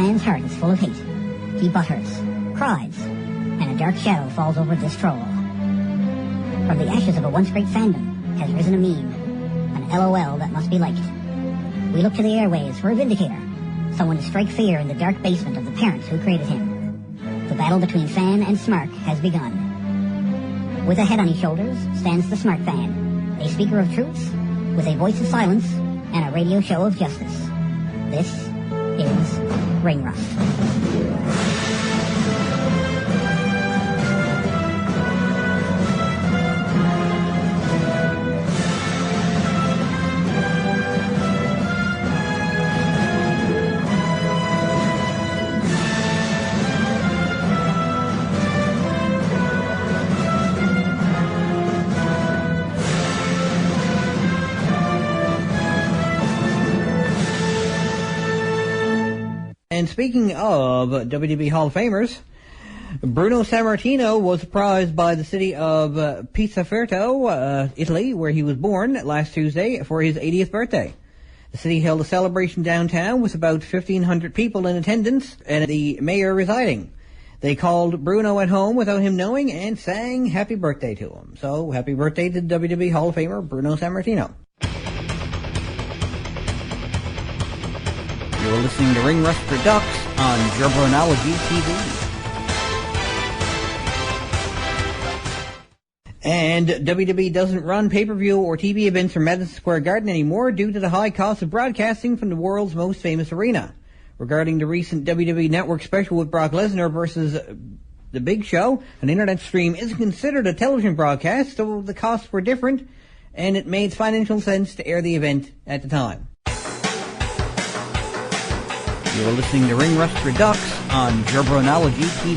fan's heart is full of hate. He butters, cries, and a dark shadow falls over this troll. From the ashes of a once great fandom has risen a meme, an LOL that must be liked. We look to the airwaves for a vindicator, someone to strike fear in the dark basement of the parents who created him. The battle between fan and smart has begun. With a head on his shoulders stands the smart fan, a speaker of truths, with a voice of silence and a radio show of justice. This is Ring Rust. And speaking of WWE Hall of Famers, Bruno Sammartino was surprised by the city of Pietraferrato, Italy, where he was born last Tuesday for his 80th birthday. The city held a celebration downtown with about 1,500 people in attendance and the mayor residing. They called Bruno at home without him knowing and sang happy birthday to him. So happy birthday to WWE Hall of Famer Bruno Sammartino. You're listening to Ring Rust REDUX on Gerbernology TV. And WWE doesn't run pay-per-view or TV events from Madison Square Garden anymore due to the high cost of broadcasting from the world's most famous arena. Regarding the recent WWE Network special with Brock Lesnar versus The Big Show, an internet stream isn't considered a television broadcast, so the costs were different, and it made financial sense to air the event at the time. You're listening to Ring Rust REDUX on Gerbernology TV.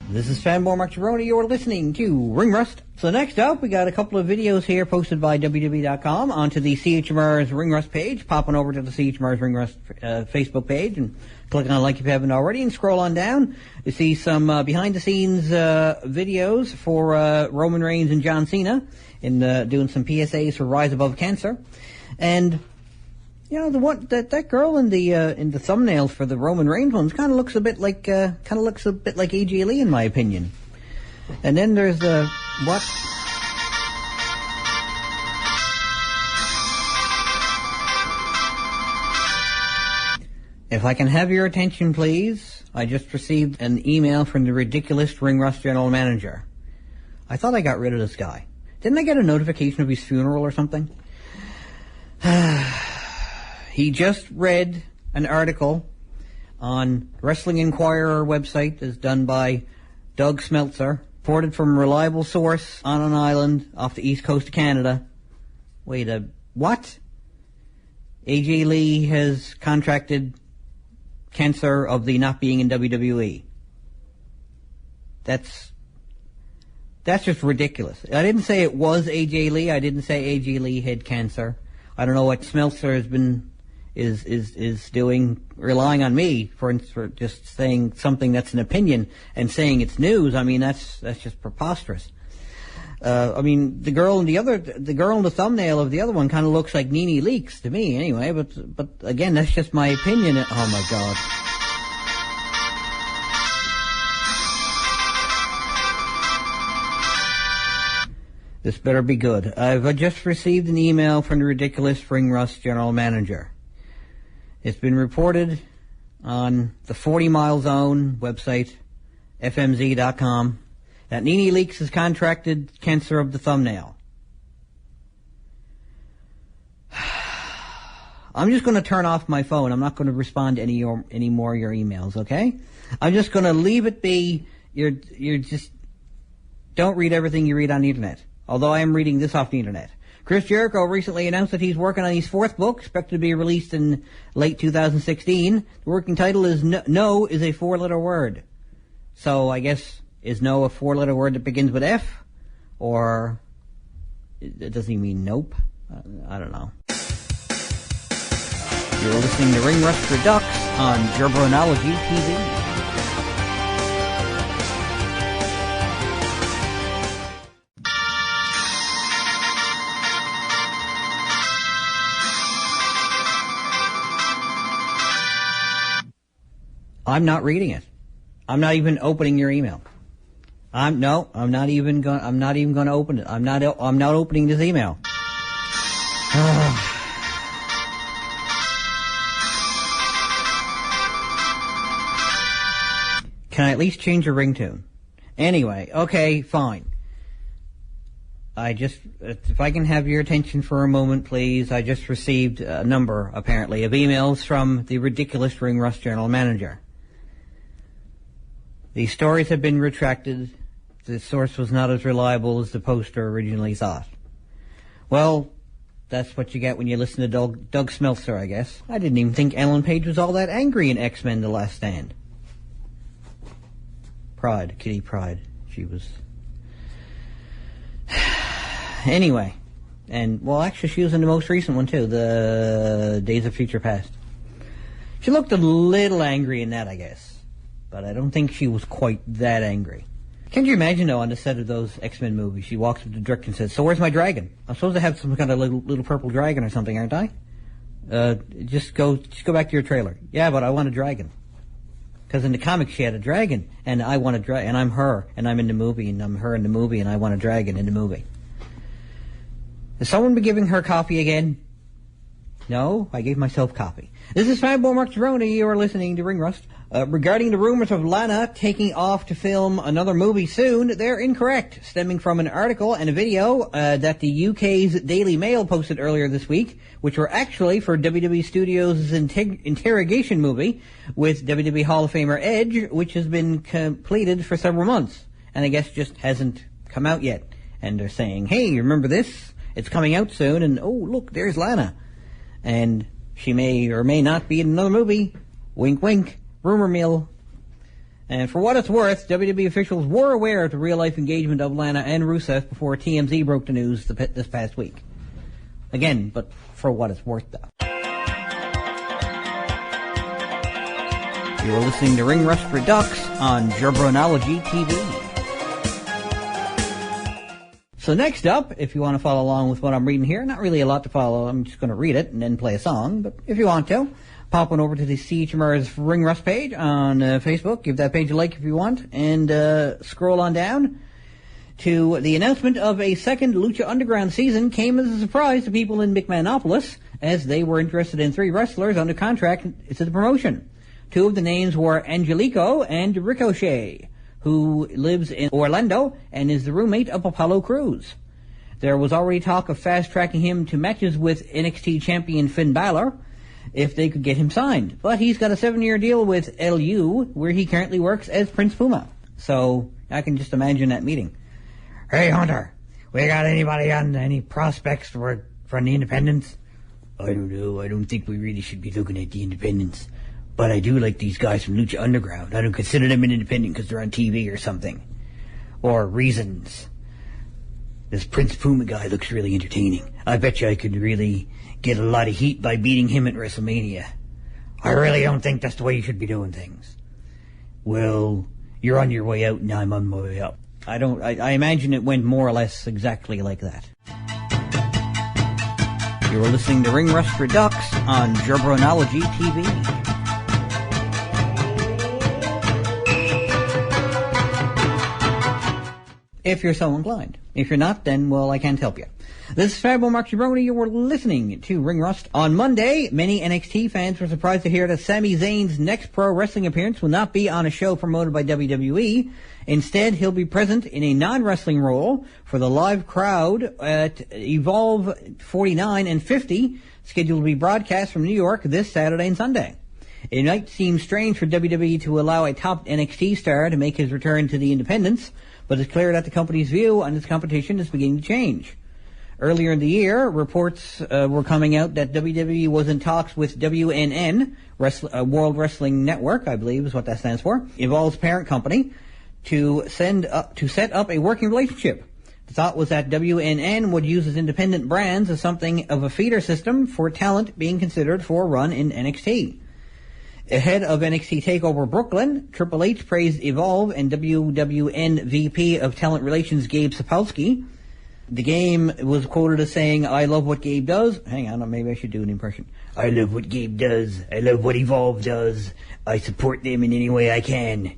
This is Fanboy Mark Cerrone. You're listening to Ring Rust. So next up, we got a couple of videos here posted by WWE.com onto the CHMR's Ring Rust page. Pop on over to the CHMR's Ring Rust Facebook page and click on like if you haven't already and scroll on down. You see some behind-the-scenes videos for Roman Reigns and John Cena in doing some PSAs for Rise Above Cancer. And you know, the one that girl in the thumbnails for the Roman Reigns ones kind of looks a bit like AJ Lee in my opinion. And then there's the what? If I can have your attention, please. I just received an email from the ridiculous Ring Rust general manager. I thought I got rid of this guy. Didn't I get a notification of his funeral or something? He just read an article on Wrestling Inquirer website that's done by Doug Smeltzer, reported from a reliable source on an island off the east coast of Canada. Wait, what? AJ Lee has contracted cancer of the not being in WWE. That's just ridiculous. I didn't say it was AJ Lee. I didn't say AJ Lee had cancer. I don't know what Smeltzer has been is doing, relying on me for just saying something that's an opinion and saying it's news. I mean, that's just preposterous. I mean, the girl in the thumbnail of the other one kind of looks like Nene Leakes to me, anyway. But again, that's just my opinion. Oh my God. This better be good. I've just received an email from the ridiculous Ring Rust general manager. It's been reported on the 40 Mile Zone website, fmz.com, that Nene Leakes has contracted cancer of the thumbnail. I'm just going to turn off my phone. I'm not going to respond to any more of your emails, okay? I'm just going to leave it be. You're just don't read everything you read on the internet. Although I am reading this off the internet. Chris Jericho recently announced that he's working on his fourth book, expected to be released in late 2016. The working title is No is a four-letter word. So I guess, is no a four-letter word that begins with F? Or does he mean nope? I don't know. You're listening to Ring Rust REDUX on Gerbernology TV. I'm not reading it. I'm not even opening your email. I'm not even going to open it. I'm not opening this email. Can I at least change your ringtone? Anyway, okay, fine. If I can have your attention for a moment, please. I just received a number, apparently, of emails from the ridiculous Ring Rust General Manager. The stories have been retracted. The source was not as reliable as the poster originally thought. Well, that's what you get when you listen to Doug Smeltzer, I guess. I didn't even think Ellen Page was all that angry in X-Men The Last Stand. Pride, Kitty Pryde. She was... Anyway. And, well, actually, she was in the most recent one, too. The Days of Future Past. She looked a little angry in that, I guess. But I don't think she was quite that angry. Can't you imagine, though, on the set of those X-Men movies, she walks up to the director and says, "So where's my dragon? I'm supposed to have some kind of little purple dragon or something, aren't I? Just go back to your trailer." "Yeah, but I want a dragon." Because in the comics she had a dragon, and I want a dragon, and I'm her, and I'm in the movie, and I'm her in the movie, and I want a dragon in the movie. Has someone been giving her copy again? No, I gave myself copy. This is Fanboy Mark Cerrone. You are listening to Ring Rust. Regarding the rumors of Lana taking off to film another movie soon, they're incorrect, stemming from an article and a video that the UK's Daily Mail posted earlier this week, which were actually for WWE Studios' interrogation movie with WWE Hall of Famer Edge, which has been completed for several months, and I guess just hasn't come out yet. And they're saying, "Hey, you remember this? It's coming out soon, and oh, look, there's Lana. And she may or may not be in another movie. Wink, wink. Rumor mill." And for what it's worth, WWE officials were aware of the real-life engagement of Lana and Rusev before TMZ broke the news this past week. Again, but for what it's worth, though. You're listening to Ring Rust Redux on Jabronology TV. So next up, if you want to follow along with what I'm reading here, not really a lot to follow, I'm just going to read it and then play a song, but if you want to, pop on over to the CHMR's Ring Rust page on Facebook, give that page a like if you want, and scroll on down to the announcement of a second Lucha Underground season came as a surprise to people in McMahanopolis, as they were interested in 3 wrestlers under contract to the promotion. 2 of the names were Angelico and Ricochet, who lives in Orlando and is the roommate of Apollo Crews. There was already talk of fast-tracking him to matches with NXT champion Finn Balor if they could get him signed. But he's got a 7-year deal with LU, where he currently works as Prince Puma. So I can just imagine that meeting. "Hey, Hunter, we got anybody on any prospects from the independents?" "I don't know. I don't think we really should be looking at the independents. But I do like these guys from Lucha Underground. I don't consider them an independent because they're on TV or something. Or reasons. This Prince Puma guy looks really entertaining. I bet you I could really get a lot of heat by beating him at WrestleMania. I really don't think that's the way you should be doing things." "Well, you're on your way out and I'm on my way up." I imagine it went more or less exactly like that. You were listening to Ring Rust Redux on Jabronology TV. If you're so inclined. If you're not, then, well, I can't help you. This is Fabo Mark Cerrone. You were listening to Ring Rust. On Monday, many NXT fans were surprised to hear that Sami Zayn's next pro wrestling appearance will not be on a show promoted by WWE. Instead, he'll be present in a non-wrestling role for the live crowd at Evolve 49 and 50, scheduled to be broadcast from New York this Saturday and Sunday. It might seem strange for WWE to allow a top NXT star to make his return to the independents, but it's clear that the company's view on its competition is beginning to change. Earlier in the year, reports were coming out that WWE was in talks with WNN, World Wrestling Network, I believe is what that stands for, Evolve's parent company, to set up a working relationship. The thought was that WNN would use its independent brands as something of a feeder system for talent being considered for a run in NXT. Ahead of NXT TakeOver Brooklyn, Triple H praised Evolve and WWN VP of Talent Relations Gabe Sapolsky. The game was quoted as saying, "I love what Gabe does." Hang on, maybe I should do an impression. "I love what Gabe does. I love what Evolve does. I support them in any way I can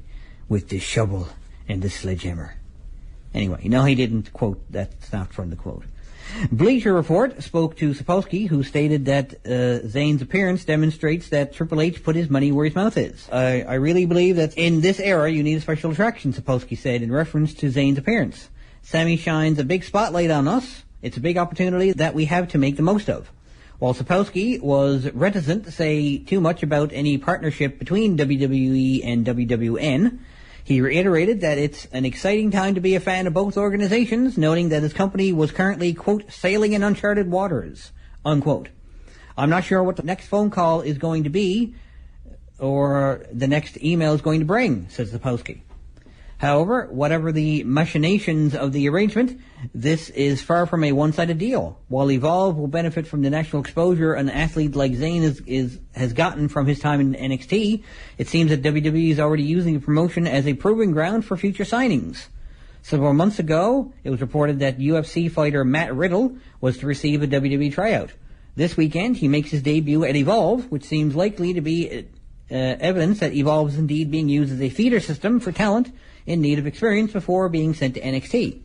with this shovel and this sledgehammer." Anyway, no, he didn't quote. That's not from the quote. Bleacher Report spoke to Sapolsky, who stated that Zayn's appearance demonstrates that Triple H put his money where his mouth is. I really believe that in this era you need a special attraction, Sapolsky said in reference to Zayn's appearance. "Sammy shines a big spotlight on us. It's a big opportunity that we have to make the most of." While Sapolsky was reticent to say too much about any partnership between WWE and WWN, he reiterated that it's an exciting time to be a fan of both organizations, noting that his company was currently, quote, "sailing in uncharted waters," unquote. "I'm not sure what the next phone call is going to be or the next email is going to bring," says Sapolsky. However, whatever the machinations of the arrangement, this is far from a one-sided deal. While Evolve will benefit from the national exposure an athlete like Zayn has gotten from his time in NXT, it seems that WWE is already using the promotion as a proving ground for future signings. Several months ago, it was reported that UFC fighter Matt Riddle was to receive a WWE tryout. This weekend, he makes his debut at Evolve, which seems likely to be evidence that Evolve is indeed being used as a feeder system for talent in need of experience before being sent to NXT.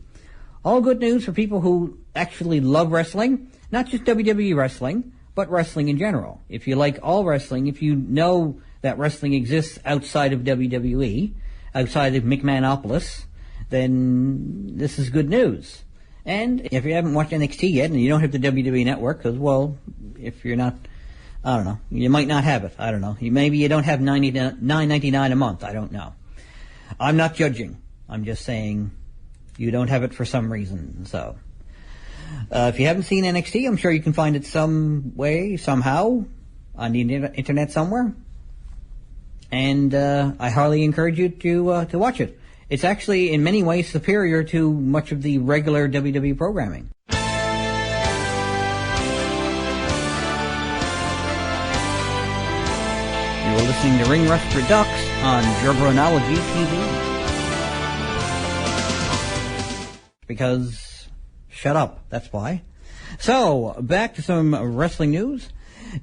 All good news for people who actually love wrestling, not just WWE wrestling, but wrestling in general. If you like all wrestling, if you know that wrestling exists outside of WWE, outside of McMahanopolis, then this is good news. And if you haven't watched NXT yet and you don't have the WWE network, because, well, if you're not, I don't know, you might not have it, I don't know. Maybe you don't have $9.99 a month, I don't know. I'm not judging. I'm just saying you don't have it for some reason. So, if you haven't seen NXT, I'm sure you can find it some way, somehow, on the internet somewhere. And I highly encourage you to watch it. It's actually, in many ways, superior to much of the regular WWE programming. You're listening to Ring Rust Redux on Jobronology TV. Because, shut up, that's why. So, back to some wrestling news.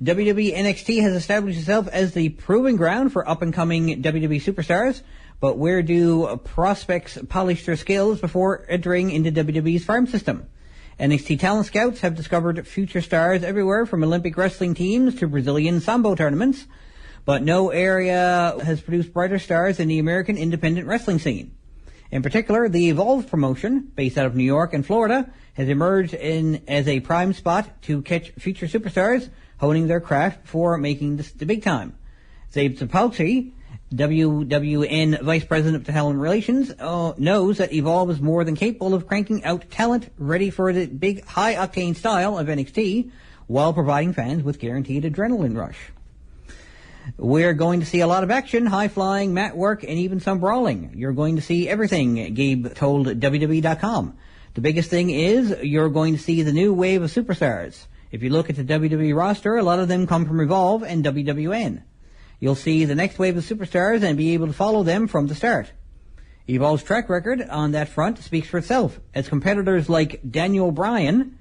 WWE NXT has established itself as the proving ground for up-and-coming WWE superstars, but where do prospects polish their skills before entering into WWE's farm system? NXT talent scouts have discovered future stars everywhere from Olympic wrestling teams to Brazilian sambo tournaments, but no area has produced brighter stars in the American independent wrestling scene. In particular, the Evolve promotion, based out of New York and Florida, has emerged as a prime spot to catch future superstars honing their craft before making the big time. Zabe Sapolsky, WWN Vice President of Talent Relations, knows that Evolve is more than capable of cranking out talent ready for the big high-octane style of NXT while providing fans with guaranteed adrenaline rush. We're going to see a lot of action, high-flying, mat work, and even some brawling. You're going to see everything, Gabe told WWE.com. The biggest thing is you're going to see the new wave of superstars. If you look at the WWE roster, a lot of them come from Evolve and WWN. You'll see the next wave of superstars and be able to follow them from the start. Evolve's track record on that front speaks for itself, as competitors like Daniel Bryan,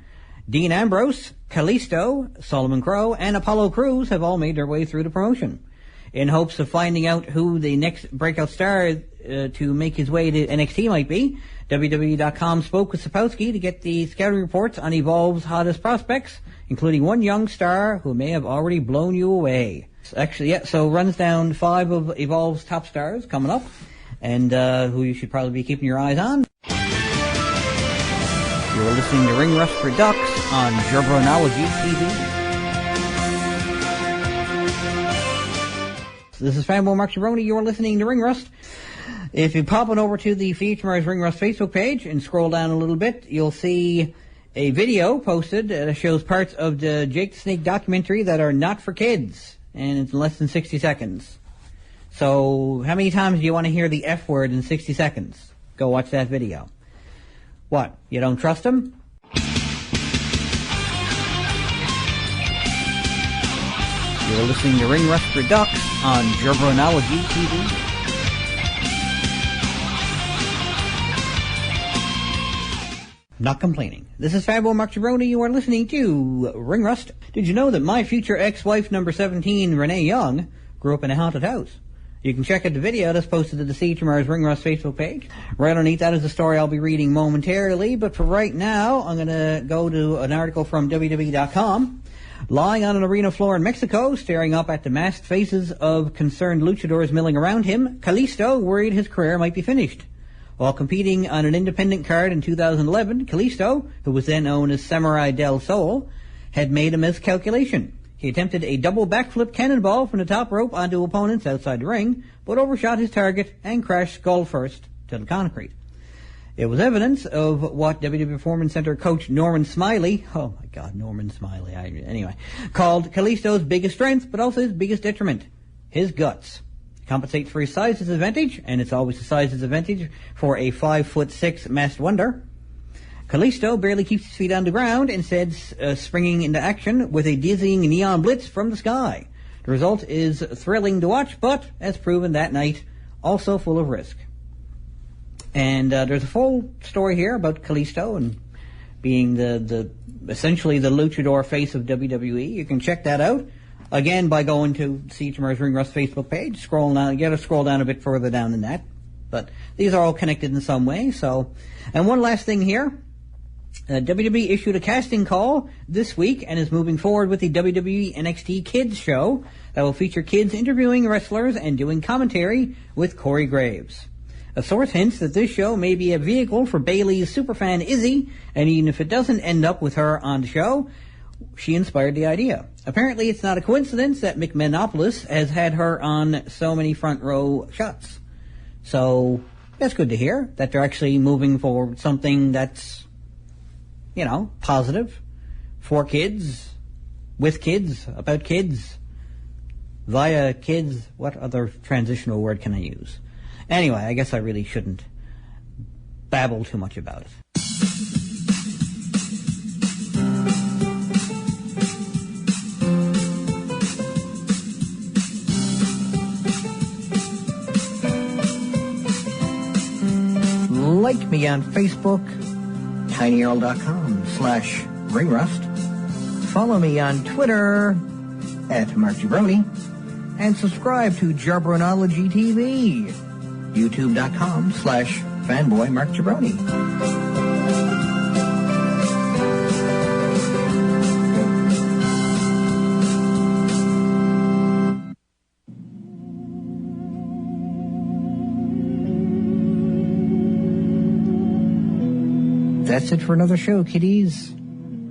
Dean Ambrose, Kalisto, Solomon Crowe, and Apollo Crews have all made their way through the promotion. In hopes of finding out who the next breakout star to make his way to NXT might be, WWE.com spoke with Sapolsky to get the scouting reports on Evolve's hottest prospects, including one young star who may have already blown you away. Actually, yeah, so runs down 5 of Evolve's top stars coming up, and who you should probably be keeping your eyes on. You're listening to Ring Rust Redux on Jobronology TV. This is Fanboy Mark Jabroni. You're listening to Ring Rust. If you pop on over to the CHMR's Ring Rust Facebook page and scroll down a little bit, you'll see a video posted that shows parts of the Jake the Snake documentary that are not for kids, and it's less than 60 seconds. So, how many times do you want to hear the F word in 60 seconds? Go watch that video. What? You don't trust him? You're listening to Ring Rust Redux on Jobronology TV. Not complaining. This is Fanboy Mark Jabroni. You are listening to Ring Rust. Did you know that my future ex-wife number 17, Renee Young, grew up in a haunted house? You can check out the video that's posted to the CHMR's Ring Rust Facebook page. Right underneath that is the story I'll be reading momentarily, but for right now, I'm going to go to an article from WWE.com. Lying on an arena floor in Mexico, staring up at the masked faces of concerned luchadors milling around him, Kalisto worried his career might be finished. While competing on an independent card in 2011, Kalisto, who was then known as Samurai del Sol, had made a miscalculation. He attempted a double backflip cannonball from the top rope onto opponents outside the ring, but overshot his target and crashed skull first to the concrete. It was evidence of what WWE Performance Center coach Norman Smiley, oh my God, Norman Smiley, called Kalisto's biggest strength, but also his biggest detriment, his guts. Compensates for his size disadvantage, and it's always the size disadvantage for a 5'6" masked wonder. Kalisto barely keeps his feet on the ground, instead springing into action with a dizzying neon blitz from the sky. The result is thrilling to watch, but, as proven that night, also full of risk. And there's a full story here about Kalisto and being the essentially the luchador face of WWE. You can check that out, again, by going to CHMR's Ring Rust Facebook page. Scroll down, you gotta scroll down a bit further down than that. But these are all connected in some way, so. And one last thing here. WWE issued a casting call this week and is moving forward with the WWE NXT Kids show that will feature kids interviewing wrestlers and doing commentary with Corey Graves. A source hints that this show may be a vehicle for Bayley's superfan Izzy, and even if it doesn't end up with her on the show, she inspired the idea. Apparently it's not a coincidence that McManopoulos has had her on so many front row shots. So that's good to hear, that they're actually moving forward with something that's, you know, positive, for kids, with kids, about kids, via kids. What other transitional word can I use? Anyway, I guess I really shouldn't babble too much about it. Like me on Facebook, tinyurl.com/ringrust. Follow me on Twitter @MarkJabroni. And subscribe to Jabronology TV. YouTube.com/fanboymarkjabroni. That's it for another show, kiddies.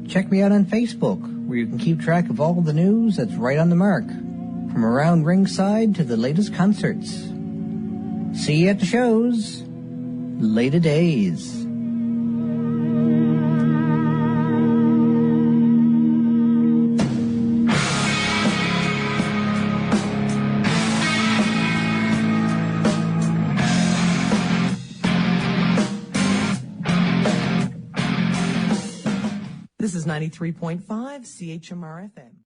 Check me out on Facebook, where you can keep track of all the news that's right on the mark, from around ringside to the latest concerts. See you at the shows. Later days. This is 93.5 CHMR-FM.